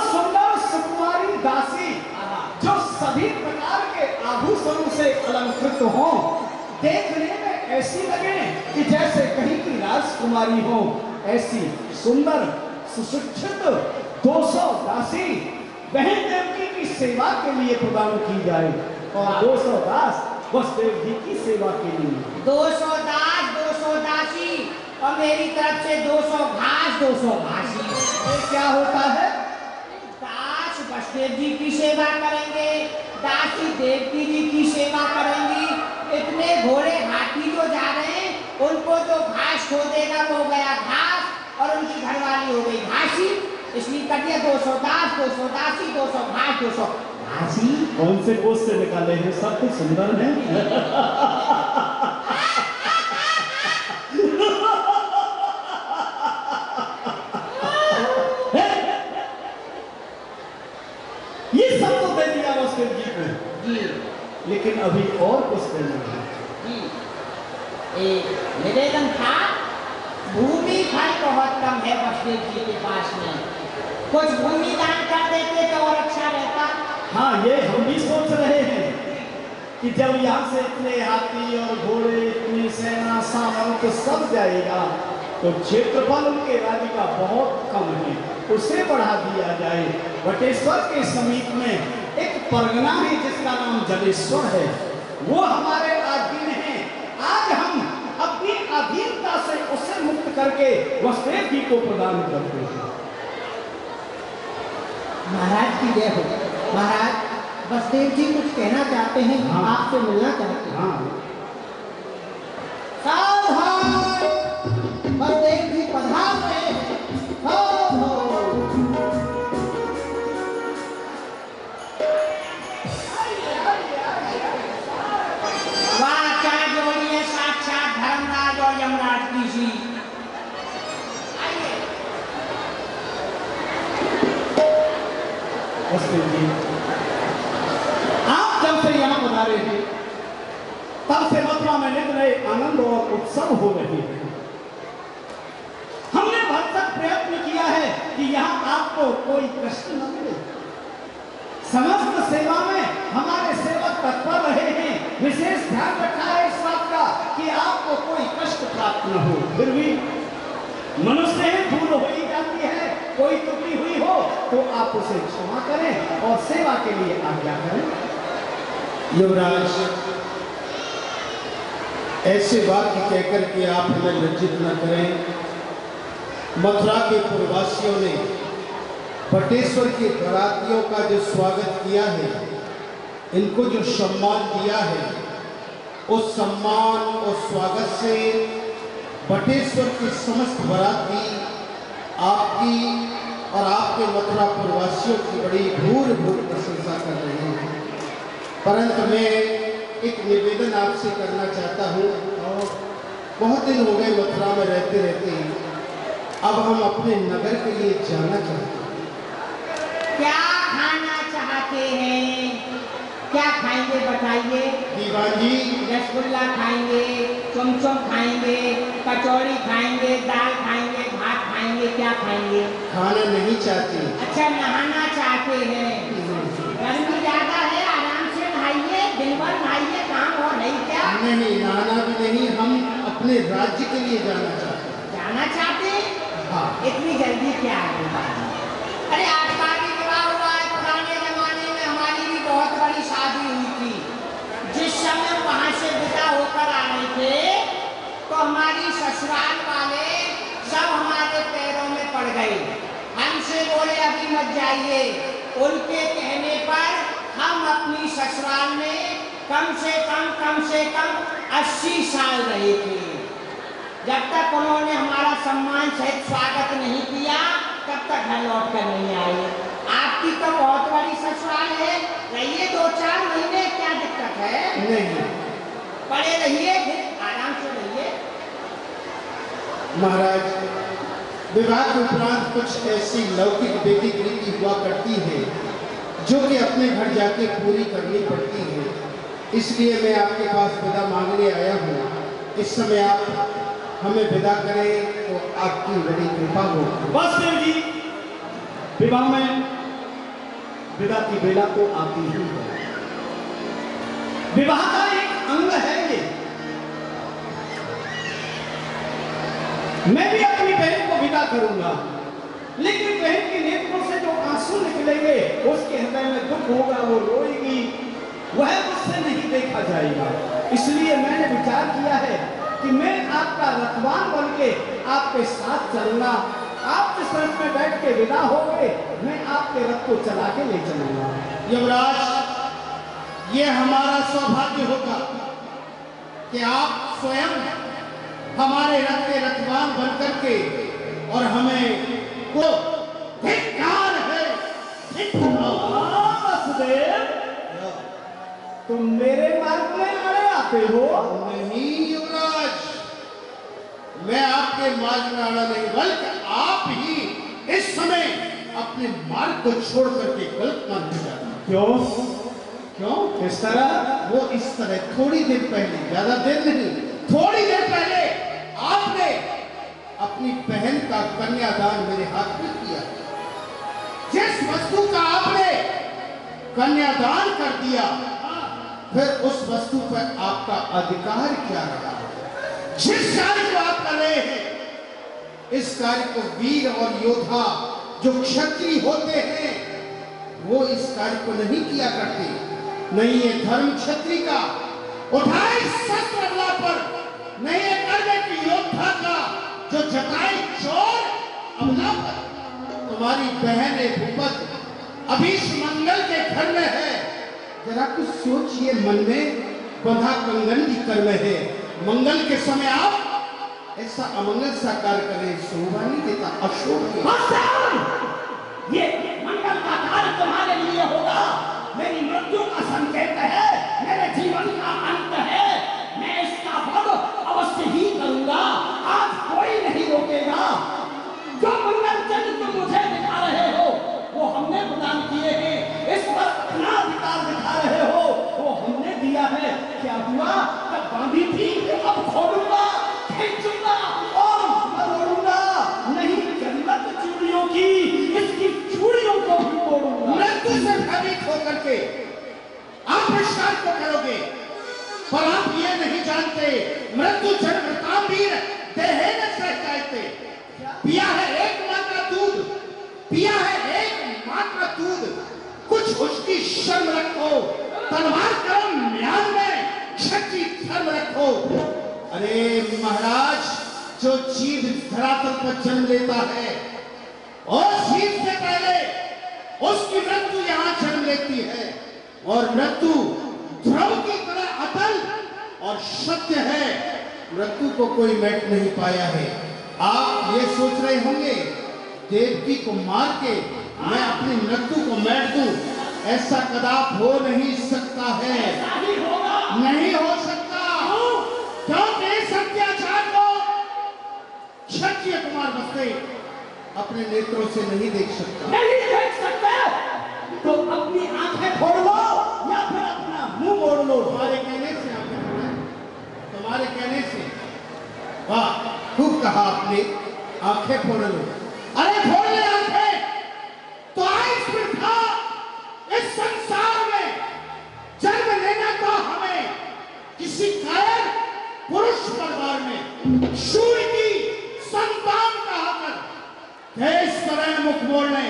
सुंदर सुकुमारी दासी जो सभी प्रकार के आभूषणों से अलंकृत हों, देखने में ऐसी लगे कि जैसे कहीं की राजकुमारी हो, ऐसी सुंदर सुशिक्षित 200 दासी बहन देवकी की सेवा के लिए प्रदान की जाए और 200 दास बसदेव जी की सेवा के लिए। 200 दास, 200 दासी और मेरी तरफ से 200 घास, 200 घासी। ये क्या होता है? दास बसदेव जी की सेवा करेंगे, दासी देवकी जी की सेवा करेंगी। इतने घोड़े हाथी जो जा रहे हैं उनको जो घास खो देगा वो गया घास और उनकी घरवाली हो गई घासी। इसलिए कटिए 200 दास, 200 दासी, 200 घास, 200 घासी। कौन से कोष से निकाले हैं? सब कुछ सुंदर है। लेकिन अभी और कुछ करना है। एक निवेदन था, भूमि खंड बहुत कम है बसदेव जी के पास में, कुछ भूमि दान कर देते तो और अच्छा रहता। हाँ, ये हम भी सोच रहे हैं कि जब यहाँ से इतने हाथी और घोड़े, इतनी सेना सामंत सब जाएगा तो क्षेत्रफल उनके राज्य का बहुत कम है, उसे बढ़ा दिया जाए। बटेश्वर के समीप में एक परगना है जिसका नाम जलेश्वर है, वो हमारे अधीन है। आज हम अपनी अधीनता से उसे मुक्त करके वसुदेव जी को प्रदान करते हैं। महाराज की जय हो। महाराज, वसुदेव जी कुछ कहना चाहते हैं, हाँ। आपसे मिलना चाहते हैं। हाँ, सावधान, वसुदेव जी पधार रहे हैं। वाह, क्या जोड़ी है, साक्षात धर्मराज और यमराज की जी। वसुदेव जी, आप जब से यहाँ पधारे हैं तब से मथुरा में नित नए आनंद और उत्सव हो रहे हैं। हमने भरसक प्रयत्न किया है कि यहाँ आपको कोई कष्ट न मिले। समस्त सेवा में हमारे सेवक तत्पर रहे हैं, विशेष ध्यान रखा है इस बात का कि आपको कोई कष्ट प्राप्त न हो। फिर भी मनुष्य है, भूल हो ही जाती है, कोई त्रुटि हुई हो तो आप उसे क्षमा करें और सेवा के लिए आज्ञा करें। युवराज, ऐसे वाक्य कहकर के आप हमें लज्जित न करें। मथुरा के पूर्ववासियों ने बटेश्वर के बरातियों का जो स्वागत किया है, इनको जो सम्मान दिया है, उस सम्मान और स्वागत से बटेश्वर के समस्त बराती आपकी और आपके मथुरा पूर्ववासियों की बड़ी भूर भूर प्रशंसा कर रहे हैं। परंतु मैं एक निवेदन आपसे करना चाहता हूँ। बहुत दिन हो गए मथुरा में रहते रहते, अब हम अपने नगर के लिए जाना चाहते हैं। क्या खाना चाहते हैं, क्या खाएंगे बताइए। दीवान जी, रसगुल्ला खाएंगे, चमचम खाएंगे, कचौड़ी खाएंगे, दाल खाएंगे, भात खाएंगे, क्या खाएंगे। खाना नहीं चाहते। अच्छा, नहाना चाहते हैं। गर्मी ज्यादा है, आराम से नहाइए, दिन भर नहाइए, काम और नहीं क्या। नहीं, नहाना भी नहीं, हम अपने राज्य के लिए जाना चाहते हैं। जाना चाहते हैं? हाँ। इतनी जल्दी क्या है? अरे आपका भी विवाह हुआ है, पुराने जमाने में हमारी भी बहुत बड़ी शादी हुई थी। जिस समय वहां से विदा होकर आ रहे थे तो हमारी ससुराल वाले सब हमारे पैरों में पड़ गए, हमसे बोले अभी मत जाइए। उनके कहने पर हम अपनी ससुराल में कम से कम 80 साल रहे थे। जब तक उन्होंने हमारा सम्मान सहित स्वागत नहीं किया तब तक घर लौट कर नहीं आए। आपकी तो बहुत बड़ी ससुराल है, रहिए 2-4 महीने, क्या दिक्कत है। नहीं, पड़े रहिए, फिर आराम से रहिए। महाराज, विवाह के उपरांत कुछ ऐसी लौकिक वैदिक रीति हुआ करती है जो कि अपने घर जाके पूरी करनी पड़ती है। इसलिए मैं आपके पास विदा मांगने आया हूँ। इस समय आप हमें विदा करें तो आपकी बड़ी कृपा हो। वसुदेव जी, विवाह में विदा की बेला तो आती ही है। विवाह का एक अंग है ये। मैं भी अपनी बहन को विदा करूंगा, लेकिन बहन के नेत्रों से जो आंसू निकलेंगे उसके हृदय में दुख होगा, वो रोएगी, वह मुझसे नहीं देखा जाएगा। इसलिए मैंने विचार किया है कि मैं आपका रखवान बन के आपके साथ चलूंगा। आप जिस रथ में बैठ के विदा हो गए, मैं आपके रथ को चला के ले चलूंगा। युवराज, ये हमारा सौभाग्य होगा कि आप स्वयं हमारे रथ के रखवान बन करके और हमें को धिक्कार है। वसुदेव, तुम मेरे मार्ग में अड़े आते हो। नहीं युवराज, मैं आपके मार्ग में आना नहीं, बल्कि आप ही इस समय अपने मार्ग को छोड़ करके गलत मार्ग में जाते हैं। क्यों? क्यों? किस तरह? वो इस तरह थोड़ी देर पहले, ज्यादा देर नहीं, थोड़ी देर पहले आपने अपनी बहन का कन्यादान मेरे हाथ में किया। जिस वस्तु का आपने कन्यादान कर दिया, फिर उस वस्तु पर आपका अधिकार क्या रहा? जिस कार्य को आप कर रहे हैं, इस कार्य को वीर और योद्धा जो क्षत्रिय होते हैं वो इस कार्य को नहीं किया करते। नहीं ये धर्म क्षत्रिय का, उठाए शस्त्र अगला पर, नहीं ये कर्म की योद्धा का जो जताए चोर अमला पर। तुम्हारी बहन भूपत अभी मंगल के घर में है, जरा कुछ सोचिए, मन में बंधा कंगन भी कर में है। मंगल के समय आप ऐसा अमंगल सा कार्य करें, शोभा नहीं देता, अशोभ। ये मंगल का कार्य तुम्हारे लिए होगा, मेरी मृत्यु का संकेत है, मेरे जीवन का अंत है। मैं इसका वध अवश्य ही करूंगा, आज कोई नहीं रोकेगा। जो मंगल चिन्ह तुम मुझे दिखा रहे हो वो हमने प्रदान किए हैं, इस पर अपना अधिकार दिखा रहे हो वो हमने दिया है। क्या हुआ? जब बांधी थी अब खोलूंगा, खींचूंगा और मरोड़ूंगा। नहीं जन्नत चूड़ियों की, इसकी चूड़ियों को भी तोड़ूंगा। मृत्यु से भयभीत होकर के आप विश्वास को करोगे, पर आप ये नहीं जानते मृत्यु जन्मताम वीर देहे न सहते। पिया है एकमात्र दूध, पिया है एकमात्र दूध, कुछ उसकी शर्म रखो। तलवार करो म्यान में, क्षत्रिय धर्म रखो। अरे महाराज, जो जीव धरातल पर जन्म लेता है और जीव से पहले उसकी मृत्यु यहाँ जन्म लेती है, और मृत्यु ध्रुव की तरह अटल और सत्य है। मृत्यु को कोई मैट नहीं पाया है। आप ये सोच रहे होंगे देवकी को मार के मैं अपनी मृत्यु को मैट दूं, ऐसा कदाप हो नहीं सकता है, नहीं हो सकता। क्योंकि इस अत्याचार को क्षत्रिय कुमार बस्ते अपने नेत्रों से नहीं देख सकता। नहीं देख सकते तो अपनी आंखें फोड़ लो या फिर अपना मुंह मोड़ लो। तुम्हारे कहने से आंखें फोड़े, तुम्हारे कहने से। वाह, खूब कहा आपने, आंखें फोड़ लो। अरे फोड़ ले आंखें, तो आज फिर था इस संसार में जन्म लेना था हमें किसी कायर पुरुष परिवार में, सूर्य की संतान कहकर इस तरह मुख मोड़ने,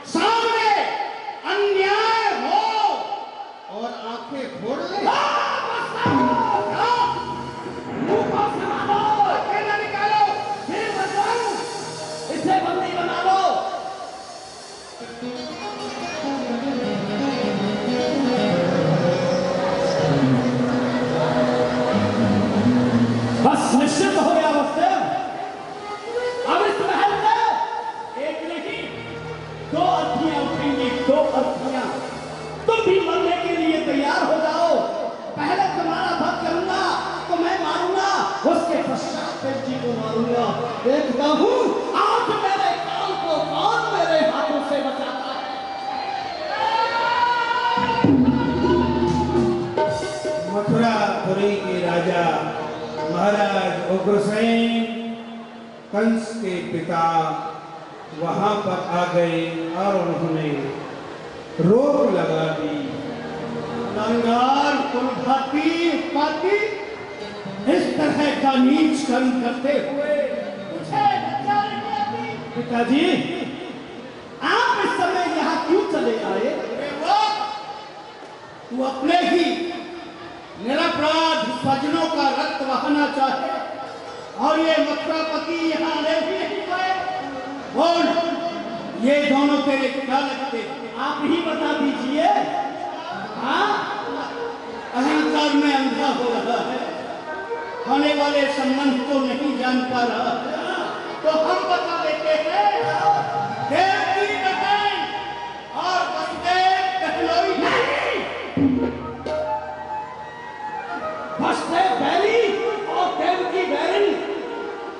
सामने अन्याय हो और आंखें फोड़ ले। निकालो, फिर बनवाओ, इसे बंदी बना लो। बस निश्चित हो गया वक्त। अब इस महल में एक नहीं दो अर्थियां उठेंगी, दो अर्थियां। तुम भी मरने के लिए तैयार हो जाओ। पहले तुम्हारा वध करूंगा तो मैं मारूंगा, उसके पश्चात फिर जी को मारूंगा। देखता हूं आज मेरे काल को कौन मेरे हाथों से बचाता है। मथुरापुरी के राजा महाराज उग्रसेन, कंस के पिता, वहां पर आ गए और उन्होंने रोक लगा दी। कंगाल कुलघाती उत्पाती इस तरह का नीच कर्म करते हुए मुझे लज्जा नहीं आती। पिताजी, आप इस समय यहाँ क्यों चले आए? तू अपने ही निरपराध स्वजनों का रक्त बहाना चाहे और ये मथुरापति यहाँ ले भी नहीं पाए। बोल, ये दोनों तेरे क्या लगते? आप ही बता दीजिए। हाँ, अहंकार में अंधा हो रहा है, आने वाले संबंध को नहीं जान पा रहा है, तो हम बता देते हैं। देवकी बहन और वसुदेव कहलोई नहीं। वसुदेव बैरी और देवकी बैरी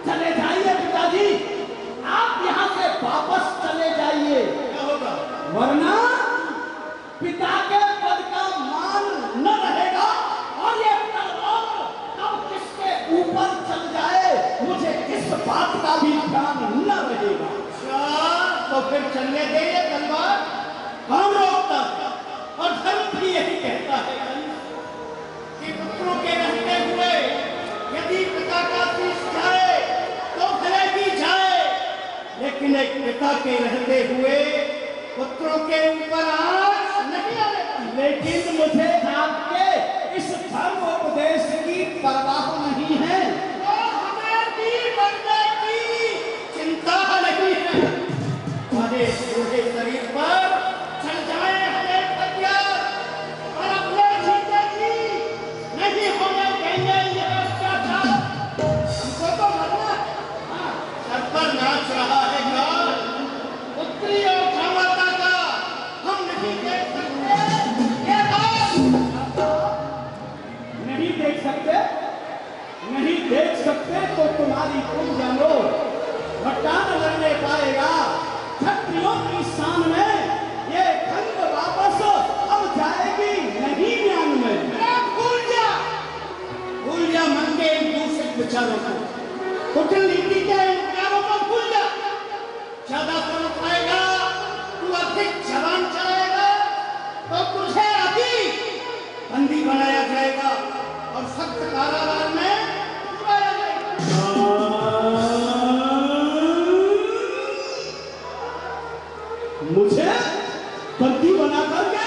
चले जाइए पिताजी, आप यहाँ से वापस चले जाइए, क्या होगा? वरना पिता के पद का मान फिर चलने दे ये तलवार, कौन रोकता है? और धर्म भी यही कहता है कि पुत्रों के रहते हुए यदि पिता का शीश जाए तो भले भी जाए, लेकिन एक पिता के रहते हुए पुत्रों के ऊपर आंच नहीं आने। लेकिन मुझे आपके इस धर्म उपदेश की परवाह नहीं है, तो हमें भी बनने की चिंता नहीं है। हमारे बूढ़े शरीर पर चल जाए हमें हथियार, और अपने जीते जी नहीं होने देंगे यह अत्याचार। हमको तो मरना है। हाँ, सर पर नाच रहा है गाल, पुत्री और क्षमता का हम नहीं देख सकते। ये बात नहीं देख सकते, नहीं देख सकते तो तुम्हारी तुम जानो भट्टान लड़ने पाएगा। क्षत्रियों की शान में ये खंड वापस अब जाएगी नहीं ज्ञान में। भूल जा मंगे इन दूषित विचारों को, कूटनीति के इन विचारों को भूल जा। ज्यादा समझ पाएगा, तू अधिक जवान चलाएगा तो तुझे अभी बंदी बनाया जाएगा और सख्त कारागार में डुबाया जाएगा। मुझे बंदी बना करके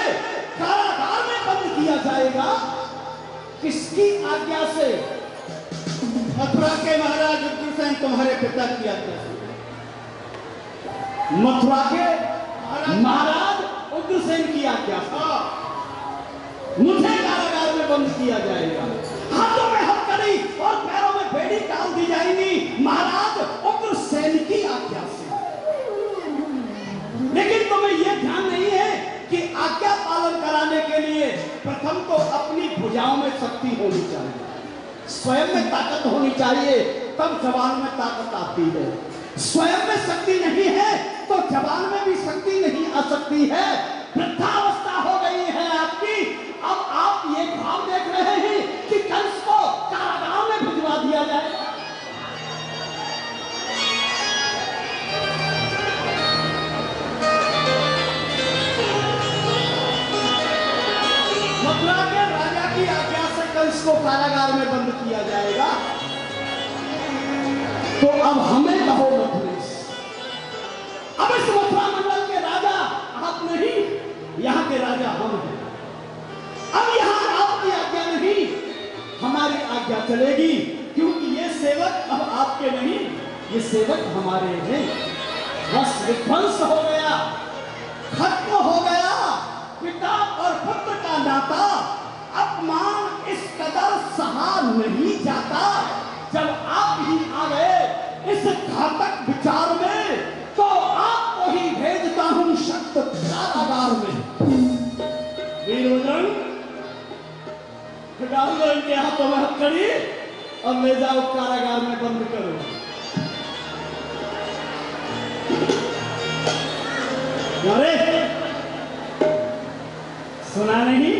कारागार में बंद किया जाएगा? किसकी आज्ञा से? मथुरा के महाराज उग्रसेन तुम्हारे पिता की आज्ञा से। मथुरा के महाराज उग्रसेन की आज्ञा से मुझे कारागार में बंद किया जाएगा। हाथों में हथकड़ी और पैरों में बेड़ी डाल दी जाएगी महाराज उग्रसेन की आज्ञा से। लेकिन तुम्हें यह ध्यान नहीं है कि आज्ञा पालन कराने के लिए प्रथम तो अपनी भुजाओं में शक्ति होनी चाहिए, स्वयं में ताकत होनी चाहिए, तब जवान में ताकत आती है। स्वयं में शक्ति नहीं है तो जवान में भी शक्ति नहीं आ सकती है। वृद्धावस्था हो गई है आपकी। अब आप ये भाव देख रहे हैं कि कंस को कारागार में भिजवा दिया जाए। मथुरा के राजा की आज्ञा से कंस को कारागार में बंद किया जाएगा। तो अब हमें कहो मथुरेश, अब इस मथुरा मंडल के राजा आप नहीं, यहाँ के राजा हम हैं। अब यहाँ आपकी आज्ञा नहीं, हमारी आज्ञा चलेगी, क्योंकि ये सेवक अब आपके नहीं, ये सेवक हमारे हैं। बस विध्वंस हो गया, खत्म हो गया पिता और पुत्र का नाता। अपमान इस कदर सहा नहीं जाता। जब आप ही आ गए इस घातक विचार में, तो आपको ही भेजता हूं शक्त कारागार में। वीरोजन, डाल दो इनके हाथों में हथकड़ी और ले जाओ कारागार में बंद करो। अरे सुना नहीं?